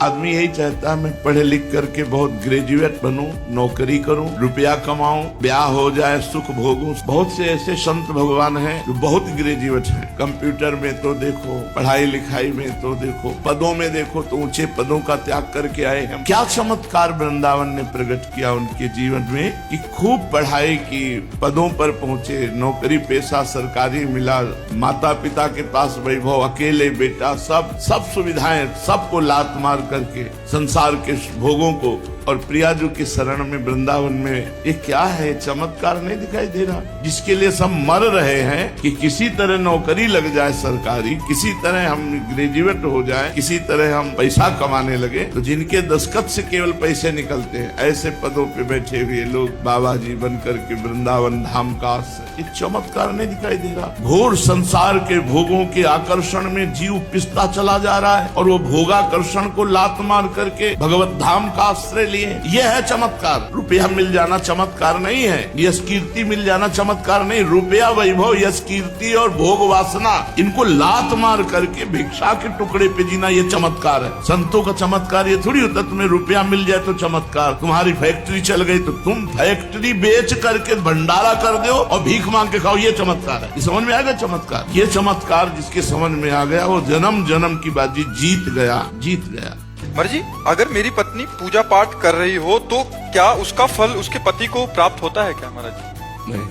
आदमी यही चाहता है मैं पढ़े लिख करके बहुत ग्रेजुएट बनूं, नौकरी करूं, रुपया कमाऊं, ब्याह हो जाए, सुख भोगूं। बहुत से ऐसे संत भगवान हैं जो बहुत ग्रेजुएट हैं। कंप्यूटर में तो देखो, पढ़ाई लिखाई में तो देखो, पदों में देखो तो ऊंचे पदों का त्याग करके आए हैं। क्या चमत्कार वृंदावन ने प्रकट किया उनके जीवन में कि खूब पढ़ाई की, पदों पर पहुंचे, नौकरी पेशा सरकारी मिला, माता पिता के पास वैभव, अकेले बेटा, सब सुविधाएं, सबको लात मार करके संसार के भोगों को और प्रियाजू की शरण में वृंदावन में। ये क्या है? चमत्कार नहीं दिखाई दे रहा? जिसके लिए सब मर रहे हैं कि किसी तरह नौकरी लग जाए सरकारी, किसी तरह हम ग्रेजुएट हो जाए, किसी तरह हम पैसा कमाने लगे, तो जिनके दस्तखत से केवल पैसे निकलते हैं, ऐसे पदों पे बैठे हुए लोग बाबा जी बन करके वृंदावन धाम का एक चमत्कार नहीं दिखाई दे रहा? घोर संसार के भोगों के आकर्षण में जीव पिसता चला जा रहा है और वो भोगाकर्षण को लात मार करके भगवत धाम का आश्रय लिए। यह है चमत्कार। रुपया मिल जाना चमत्कार नहीं है, यश कीर्ति मिल जाना चमत्कार नहीं। रुपया, वैभव, यश कीर्ति और भोग वासना, इनको लात मार करके भिक्षा के टुकड़े पे जीना, ये चमत्कार है। संतों का चमत्कार ये थोड़ी होता तुम्हें रुपया मिल जाए तो चमत्कार, तुम्हारी फैक्ट्री चल गई तो तुम फैक्ट्री बेच करके भंडारा कर दो और भीख मांग के खाओ, ये चमत्कार है। ये समझ में आ गया चमत्कार? ये चमत्कार जिसके समझ में आ गया वो जन्म जन्म की बाजी जीत गया। महाराज जी, अगर मेरी पत्नी पूजा पाठ कर रही हो तो क्या उसका फल उसके पति को प्राप्त होता है क्या महाराज जी? नहीं,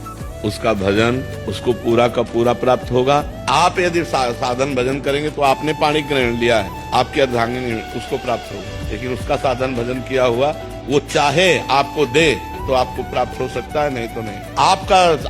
उसका भजन उसको पूरा का पूरा प्राप्त होगा। आप यदि साधन भजन करेंगे तो आपने पाणी ग्रहण लिया है, आपकी अर्धांगिनी उसको प्राप्त होगा। लेकिन उसका साधन भजन किया हुआ, वो चाहे आपको दे तो आपको प्राप्त हो सकता है, नहीं तो नहीं।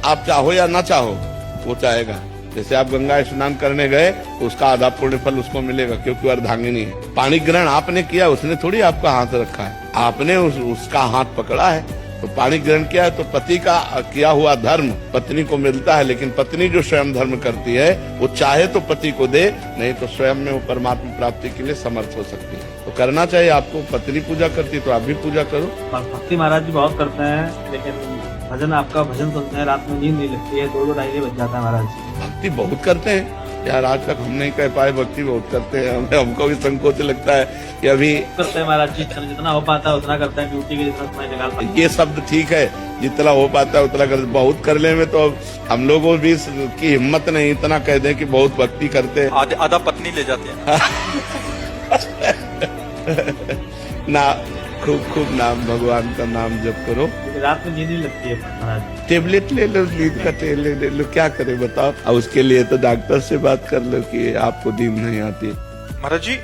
आप चाहो या ना चाहो, वो चाहेगा। जैसे आप गंगा स्नान करने गए तो उसका आधा पुण्य फल उसको मिलेगा, क्योंकि अर्धांगिनी है। पाणी ग्रहण आपने किया, उसने थोड़ी आपका हाथ रखा है, आपने उसका हाथ पकड़ा है। तो पाणी ग्रहण किया है तो पति का किया हुआ धर्म पत्नी को मिलता है। लेकिन पत्नी जो स्वयं धर्म करती है, वो चाहे तो पति को दे, नहीं तो स्वयं में वो परमात्मा प्राप्ति के लिए समर्थ हो सकती है। तो करना चाहिए आपको। पत्नी पूजा करती तो आप भी पूजा करो। भक्ति महाराज जी बहुत करते हैं, लेकिन भजन, आपका भजन सुनते हैं, रात में नींद नहीं लगती है, 2-2 ढाई बज जाता है महाराज जी। भक्ति बहुत करते हैं यार, आज तक हम नहीं कह पाए, भक्ति बहुत करते हैं। हमको भी संकोच लगता है कि अभी करते हैं महाराज जी, जितना हो पाता है उतना करते हैं, ड्यूटी के जितना समय निकालते हैं। ये शब्द ठीक है, जितना हो पाता है उतना कर, बहुत करने में तो हम लोगों भी की हिम्मत नहीं इतना कह दें कि बहुत भक्ति करते हैं। आधा पत्नी ले जाते हैं ना, खूब नाम, भगवान का नाम जप करो। रात में नींद नहीं लगती है महाराज। टेबलेट ले लो, नींद का टेबलेट ले लो, क्या करे बताओ। और उसके लिए तो डॉक्टर से बात कर लो कि आपको नींद नहीं आती। महाराज जी,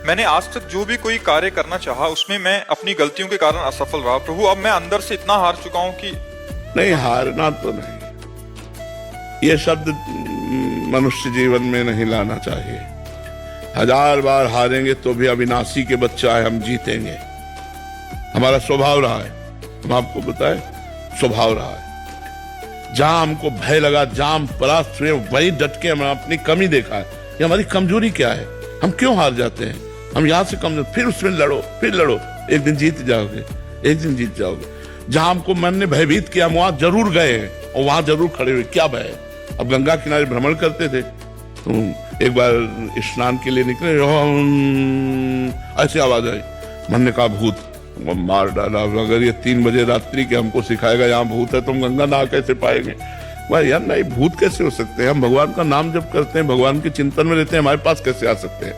मैंने आज तक जो भी कोई कार्य करना चाहा उसमें मैं अपनी गलतियों के कारण असफल रहा प्रभु। अब मैं अंदर से इतना हार चुका हूँ कि नहीं, हारना तो नहीं, ये शब्द मनुष्य जीवन में नहीं लाना चाहिए। 1000 बार हारेंगे तो भी अविनाशी के बच्चा है, हम जीतेंगे। हमारा स्वभाव रहा है, हम आपको बताएं, स्वभाव रहा है। जहां हमको भय लगा, जहां हम परास्त हुए, वही डट के हमने अपनी कमी देखा है। ये हमारी कमजोरी क्या है, हम क्यों हार जाते हैं। हम यहाँ से कमजोर, फिर उसमें लड़ो, फिर लड़ो, एक दिन जीत जाओगे, एक दिन जीत जाओगे। जहां हमको मन ने भयभीत किया, हम वहां जरूर गए हैं और वहां जरूर खड़े हुए। क्या भय है? अब गंगा किनारे भ्रमण करते थे तो एक बार स्नान के लिए निकले, ऐसी आवाज आई, मन ने कहा भूत, मार डाला। अगर ये 3 बजे रात्रि के हमको सिखाएगा यहाँ भूत है तो हम गंगा नहा कैसे पाएंगे? भाई यार नहीं, भूत कैसे हो सकते हैं? हम भगवान का नाम जब करते हैं, भगवान के चिंतन में रहते हैं, हमारे पास कैसे आ सकते हैं?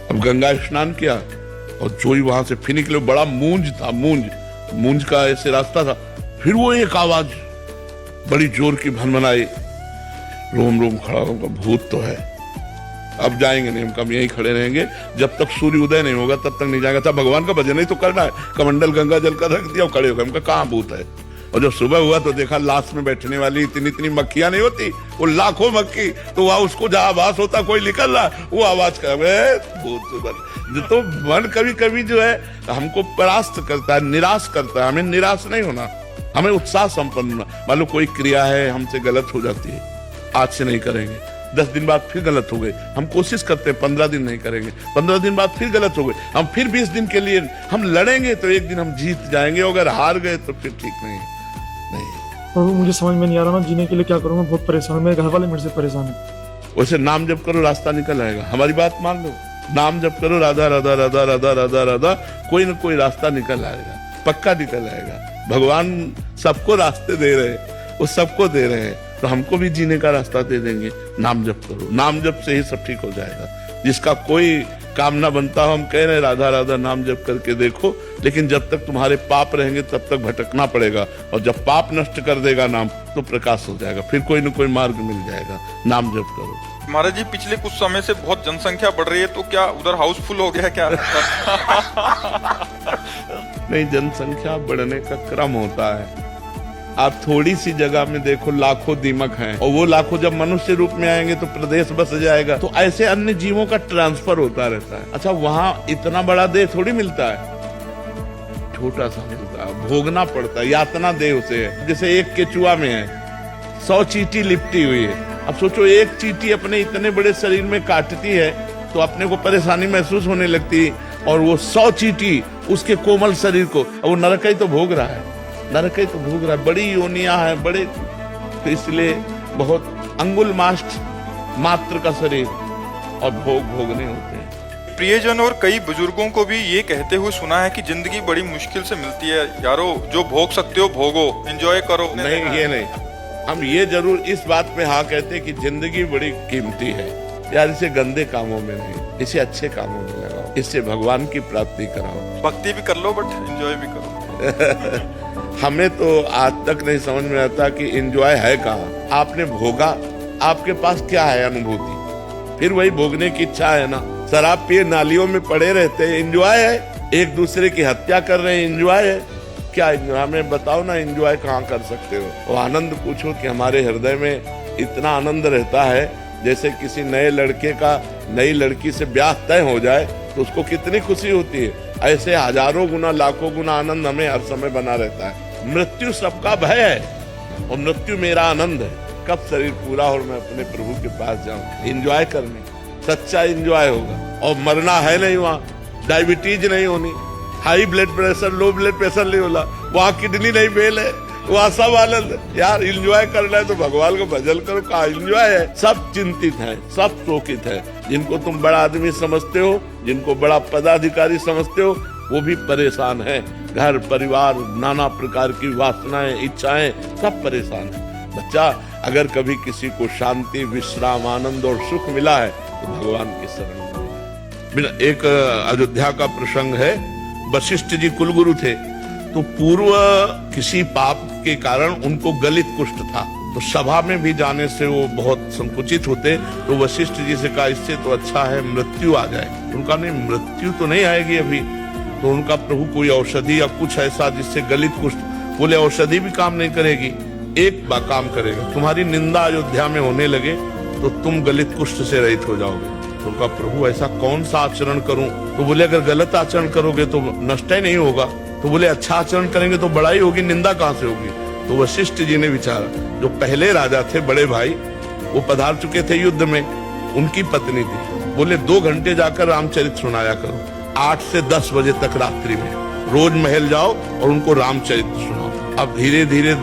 अब गंगा स्नान किया और जो ही वहां से फिर निकले, बड़ा मूंज था, मूंज का ऐसे रास्ता था। फिर वो एक आवाज बड़ी जोर की भनभनाई, रोम खड़ा होगा, भूत तो है। अब जाएंगे नहीं, हम यहीं खड़े रहेंगे जब तक सूर्य उदय नहीं होगा, तब तक नहीं जाएगा। तब भगवान का भजन ही तो करना है। कमंडल गंगा जल का रख दिया और खड़े हो गए। हमका कहाँ भूत है? और जब सुबह हुआ तो देखा लाश में बैठने वाली इतनी मक्खियां नहीं होती, वो लाखों मक्खी, तो वहां उसको जहां आवाज होता कोई निकल रहा, वो आवाज कर भूत। तो मन कभी जो है हमको परास्त करता है, निराश करता है। हमें निराश नहीं होना, हमें उत्साह संपन्न होना। मान लो कोई क्रिया है हमसे गलत हो जाती है, आज से नहीं करेंगे, 10 दिन बाद फिर गलत हो गए, हम कोशिश करते हैं 15 दिन नहीं करेंगे, 15 दिन बाद फिर गलत हो गए, हम फिर 20 दिन के लिए हम लड़ेंगे तो एक दिन हम जीत जाएंगे। अगर हार गए तो फिर ठीक नहीं। प्रभु मुझे समझ में नहीं आ रहा, मैं जीने के लिए क्या करूँ, मैं बहुत परेशान हूँ, मेरे घर वाले मेरे से परेशान है। वैसे नाम जप करो, रास्ता निकल आएगा। हमारी बात मान लो, नाम जप करो, राधा राधा राधा राधा राधा राधा, कोई ना कोई रास्ता निकल आएगा, पक्का निकल आएगा। भगवान सबको रास्ते दे रहे हैं, वो सबको दे रहे हैं, तो हमको भी जीने का रास्ता दे देंगे। नाम जप करो, नाम जप से ही सब ठीक हो जाएगा। जिसका कोई काम ना बनता हो, हम कह रहे हैं राधा राधा नाम जप करके देखो, लेकिन जब तक तुम्हारे पाप रहेंगे तब तक भटकना पड़ेगा, और जब पाप नष्ट कर देगा नाम तो प्रकाश हो जाएगा, फिर कोई न कोई मार्ग मिल जाएगा। नाम जप करो। महाराज जी, पिछले कुछ समय से बहुत जनसंख्या बढ़ रही है, तो क्या उधर हाउसफुल हो गया क्या? नहीं, जनसंख्या बढ़ने का क्रम होता है। आप थोड़ी सी जगह में देखो, लाखों दीमक हैं, और वो लाखों जब मनुष्य रूप में आएंगे तो प्रदेश बस जाएगा। तो ऐसे अन्य जीवों का ट्रांसफर होता रहता है। अच्छा, वहाँ इतना बड़ा देह थोड़ी मिलता है, छोटा सा मिलता है, भोगना पड़ता है, यातना देह उसे है। जैसे एक केचुआ में है 100 चींटी लिपटी हुई है। अब सोचो, एक चींटी अपने इतने बड़े शरीर में काटती है तो अपने को परेशानी महसूस होने लगती है, और वो 100 चींटी उसके कोमल शरीर को, वो नरक ही तो भोग रहा है, नरक ही तो भोग रहा है। बड़ी योनियां हैं, बड़े, तो इसलिए बहुत अंगुल मात्र का शरीर और भोग भोगने होते हैं। प्रियजन और कई बुजुर्गों को भी ये कहते हुए सुना है कि जिंदगी बड़ी मुश्किल से मिलती है। यारो, जो भोग सकते हो भोगो, एंजॉय करो। नहीं, ये नहीं, हम ये जरूर इस बात पे हाँ कहते हैं कि जिंदगी बड़ी कीमती है यार, इसे गंदे कामों में नहीं, इसे अच्छे कामों में लगाओ, इससे भगवान की प्राप्ति कराओ। भक्ति भी कर लो बट एंजॉय भी करो। हमें तो आज तक नहीं समझ में आता कि एंजॉय है कहाँ। आपने भोगा, आपके पास क्या है अनुभूति, फिर वही भोगने की इच्छा है ना। शराब पिए नालियों में पड़े रहते हैं, एंजॉय है। एक दूसरे की हत्या कर रहे हैं, एंजॉय है। क्या एंजॉय, हमें बताओ ना, एंजॉय कहाँ कर सकते हो? वो आनंद पूछो कि हमारे हृदय में इतना आनंद रहता है, जैसे किसी नए लड़के का नई लड़की से ब्याह तय हो जाए तो उसको कितनी खुशी होती है। ऐसे हजारों गुना लाखों गुना आनंद हमें हर समय बना रहता है। मृत्यु सबका भय है और मृत्यु मेरा आनंद है। कब शरीर पूरा हो और मैं अपने प्रभु के पास जाऊं, एंजॉय करने, सच्चा एंजॉय होगा। और मरना है नहीं, वहाँ डायबिटीज नहीं होनी, high blood pressure, low blood pressure नहीं होला, वहाँ किडनी नहीं फेल है, वहाँ सब आनंद। यार एंजॉय करना है तो भगवान को भजन करो। कहाँ एंजॉय है? सब चिंतित है, सब शोकित है। जिनको तुम बड़ा आदमी समझते हो, जिनको बड़ा पदाधिकारी समझते हो, वो भी परेशान है। घर परिवार, नाना प्रकार की वासनाएं, इच्छाएं, सब परेशान है। बच्चा, अगर कभी किसी को शांति, विश्राम, आनंद और सुख मिला है तो भगवान की शरण में। एक अयोध्या का प्रसंग है। वशिष्ठ जी कुलगुरु थे, तो पूर्व किसी पाप के कारण उनको गलित कुष्ठ था, तो सभा में भी जाने से वो बहुत संकुचित होते। तो वशिष्ठ जी से कहा, इससे तो अच्छा है मृत्यु आ जाए। उनका नहीं, मृत्यु तो नहीं आएगी अभी। तो उनका प्रभु कोई औषधि या कुछ ऐसा जिससे गलित कुष्ठ, बोले औषधि भी काम नहीं करेगी, एक बार काम करेगा, तुम्हारी निंदा अयोध्या में होने लगे तो तुम गलित कुष्ठ से रहित हो जाओगे। तो उनका प्रभु, ऐसा कौन सा आचरण करूं? तो बोले, अगर गलत आचरण करोगे तो नष्ट ही नहीं होगा। तो बोले, अच्छा आचरण करेंगे तो बड़ाई होगी, निंदा कहां से होगी? तो वशिष्ठ जी ने विचारा, जो पहले राजा थे बड़े भाई, वो पधार चुके थे युद्ध में, उनकी पत्नी थी। बोले, 2 घंटे जाकर रामचरित सुनाया करो, 8 से 10 बजे तक रात्रि में रोज महल जाओ और उनको रामचरित सुनाओ। अब धीरे धीरे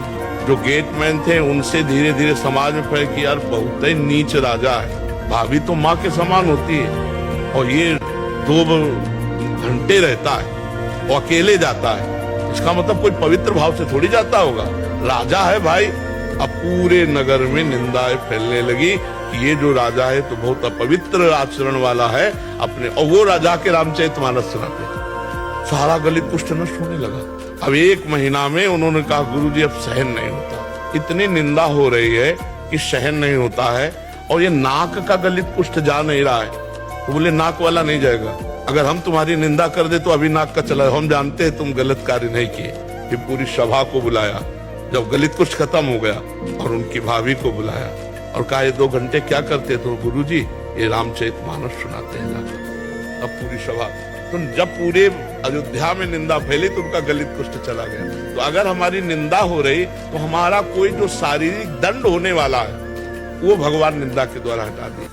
जो गेटमैन थे उनसे धीरे धीरे समाज में फैल कि यार बहुत ही नीच राजा है, भाभी तो माँ के समान होती है और ये 2 घंटे रहता है और अकेले जाता है, इसका मतलब कोई पवित्र भाव से थोड़ी जाता होगा, राजा है भाई। अब पूरे नगर में निंदाएं फैलने लगी कि ये जो राजा है तो बहुत अपवित्र आचरण वाला है अपने, और वो राजा के रामचरितमानस सुनाते, सारा गलित कुष्ठ नष्ट होने लगा। अब 1 महीना में उन्होंने कहा, गुरुजी अब सहन नहीं होता, इतनी निंदा हो रही है कि सहन नहीं होता है, और ये नाक का गलित कुष्ठ जा नहीं रहा है। तो बोले, नाक वाला नहीं जाएगा, अगर हम तुम्हारी निंदा कर दे तो अभी नाक का चला, हम जानते हैं तुम गलत कार्य नहीं किए। फिर पूरी सभा को बुलाया, जब गलित कुष्ठ खत्म हो गया, और उनकी भाभी को बुलाया और कहा, ये 2 घंटे क्या करते? तो गुरुजी ये रामचरितमानस सुनाते हैं जाकर। अब पूरी सभा, तो जब पूरे अयोध्या में निंदा फैली तो उनका गलित कुष्ठ चला गया। तो अगर हमारी निंदा हो रही तो हमारा कोई जो शारीरिक दंड होने वाला है वो भगवान निंदा के द्वारा हटा दिए।